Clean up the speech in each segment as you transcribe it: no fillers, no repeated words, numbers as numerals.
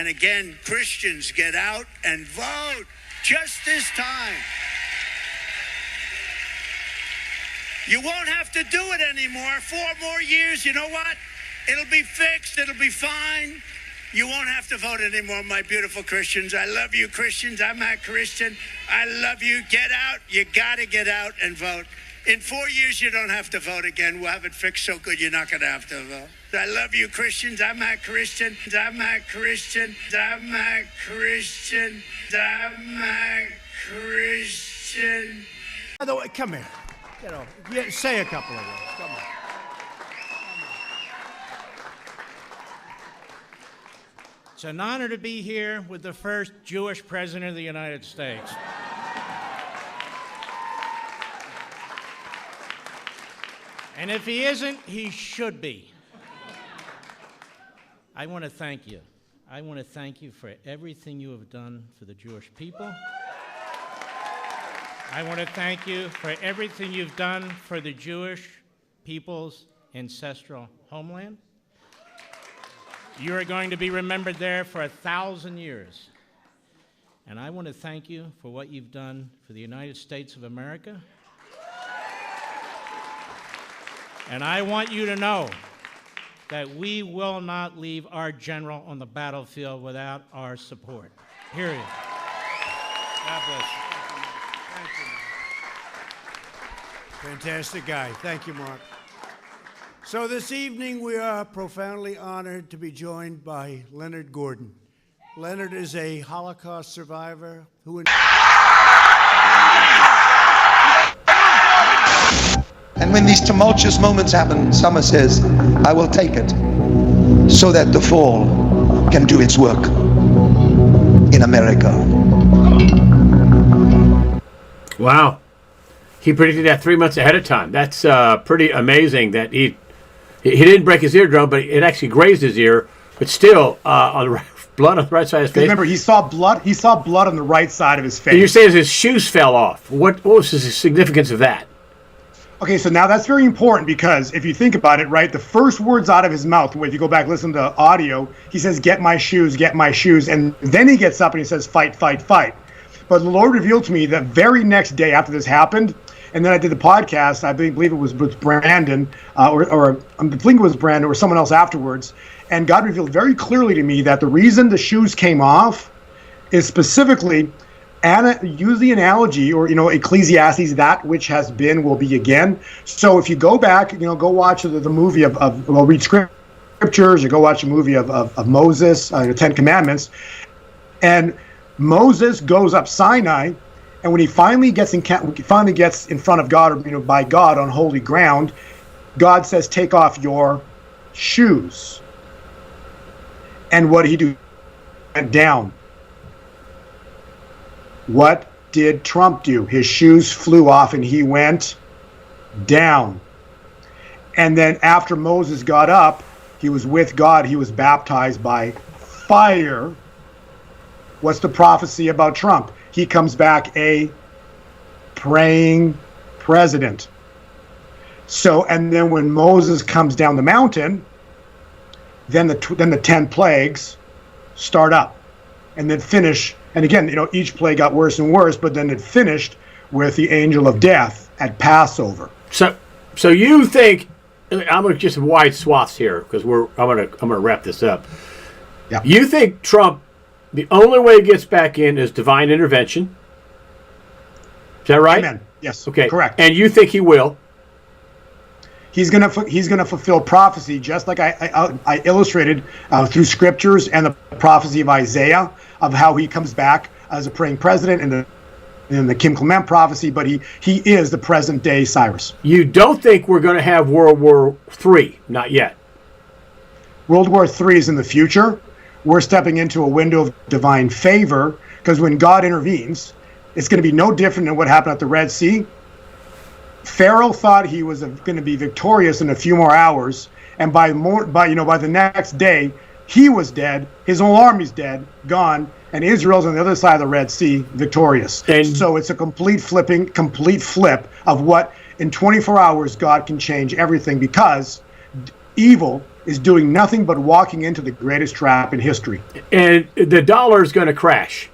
And again, Christians, get out and vote. Just this time. You won't have to do it anymore. 4 more years, you know what? It'll be fixed. It'll be fine. You won't have to vote anymore, my beautiful Christians. I love you, Christians. I'm a Christian. I love you. Get out. You got to get out and vote. In 4 years, you don't have to vote again. We'll have it fixed so good you're not going to have to vote. I love you, Christians. I'm a Christian. I'm a Christian. I'm a Christian. I'm a Christian. By the way, come here. Get over. Yeah, say a couple of words. Come on. It's an honor to be here with the first Jewish president of the United States. And if he isn't, he should be. I want to thank you. I want to thank you for everything you have done for the Jewish people. I want to thank you for everything you've done for the Jewish people's ancestral homeland. You are going to be remembered there for 1,000 years. And I want to thank you for what you've done for the United States of America. And I want you to know that we will not leave our general on the battlefield without our support. Period. God bless you. Thank you, Mark. Fantastic guy. Thank you, Mark. So this evening we are profoundly honored to be joined by Leonard Gordon. Leonard is a Holocaust survivor who... And when these tumultuous moments happen, Summer says, I will take it so that the fall can do its work in America. Wow. He predicted that 3 months ahead of time. That's pretty amazing that he didn't break his eardrum, but it actually grazed his ear, but still on the right, blood on the right side of his face. Remember, he saw blood on the right side of his face. And you're saying his shoes fell off. What was the significance of that? Okay, so now that's very important because if you think about it, right, the first words out of his mouth, if you go back, listen to audio, he says, get my shoes, and then he gets up and he says, fight, fight, fight. But the Lord revealed to me that very next day after this happened, and then I did the podcast, I believe it was with Brandon, or I think it was Brandon or someone else afterwards, and God revealed very clearly to me that the reason the shoes came off is specifically... use the analogy, or Ecclesiastes, that which has been will be again. So if you go back, go watch the movie read scriptures, or go watch a movie of Moses, the Ten Commandments, and Moses goes up Sinai, and when he finally gets in front of God, or by God on holy ground, God says, "Take off your shoes." And what did he do? Went down. What did Trump do? His shoes flew off and he went down. And then after Moses got up, he was with God. He was baptized by fire. What's the prophecy about Trump? He comes back a praying president. So, and then when Moses comes down the mountain, then the 10 plagues start up and then finish. And again, each plague got worse and worse, but then it finished with the angel of death at Passover. So you think, I'm going to just wide swaths here because I'm gonna wrap this up. Yeah. You think Trump, the only way he gets back in is divine intervention? Is that right? Amen. Yes. Okay. Correct. And you think he will? He's gonna fulfill prophecy, just like I illustrated through scriptures and the prophecy of Isaiah of how he comes back as a praying president in the Kim Clement prophecy. But he is the present day Cyrus. You don't think we're going to have World War III? Not yet. World War III is in the future. We're stepping into a window of divine favor because when God intervenes, it's going to be no different than what happened at the Red Sea. Pharaoh thought he was going to be victorious in a few more hours, and by the next day, he was dead. His whole army's dead, gone, and Israel's on the other side of the Red Sea, victorious. And so it's a complete flip of what in 24 hours God can change everything because evil is doing nothing but walking into the greatest trap in history. And the dollar is going to crash.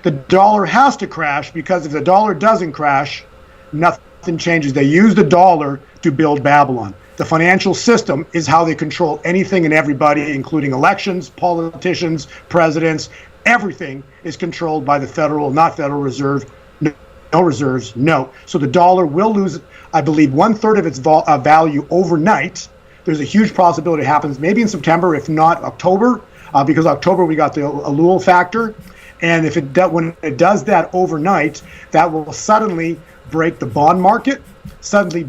The dollar has to crash, because if the dollar doesn't crash, nothing changes. They use the dollar to build Babylon. The financial system is how they control anything and everybody, including elections, politicians, presidents. Everything is controlled by the not Federal Reserve, no reserves, no. So the dollar will lose, I believe, 1/3 of its value overnight. There's a huge possibility it happens maybe in September, if not October, because October we got the Elul factor. And if when it does that overnight, that will suddenly break the bond market, suddenly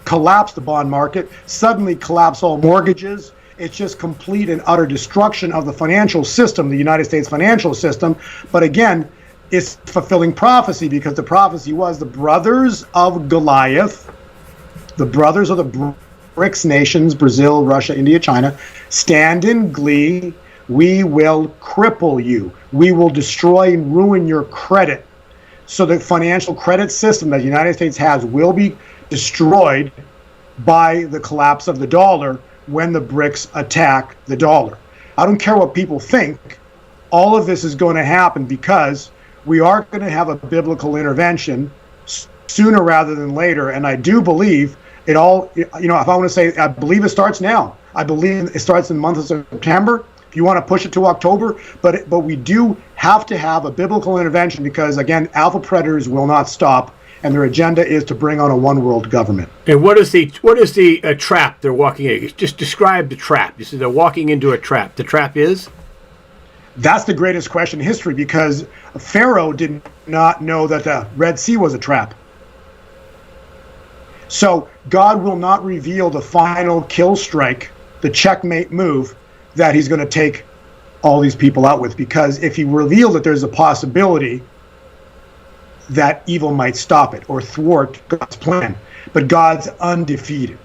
collapse the bond market, suddenly collapse all mortgages. It's just complete and utter destruction of the financial system, the United States financial system. But again, it's fulfilling prophecy, because the prophecy was the brothers of Goliath, the brothers of the BRICS nations, Brazil, Russia, India, China, stand in glee. We will cripple you. We will destroy and ruin your credit. So the financial credit system that the United States has will be destroyed by the collapse of the dollar when the BRICS attack the dollar. I don't care what people think. All of this is going to happen because we are going to have a biblical intervention sooner rather than later. And I do believe it all, if I want to say, I believe it starts now. I believe it starts in the month of September. If you want to push it to October, but we do have to have a biblical intervention, because again, alpha predators will not stop, and their agenda is to bring on a one world government. And what is the trap they're walking in? Just describe the trap. You said they're walking into a trap. The trap is? That's the greatest question in history, because Pharaoh did not know that the Red Sea was a trap. So God will not reveal the final kill strike, the checkmate move that he's going to take all these people out with, because if he revealed that there's a possibility that evil might stop it or thwart God's plan, but God's undefeated.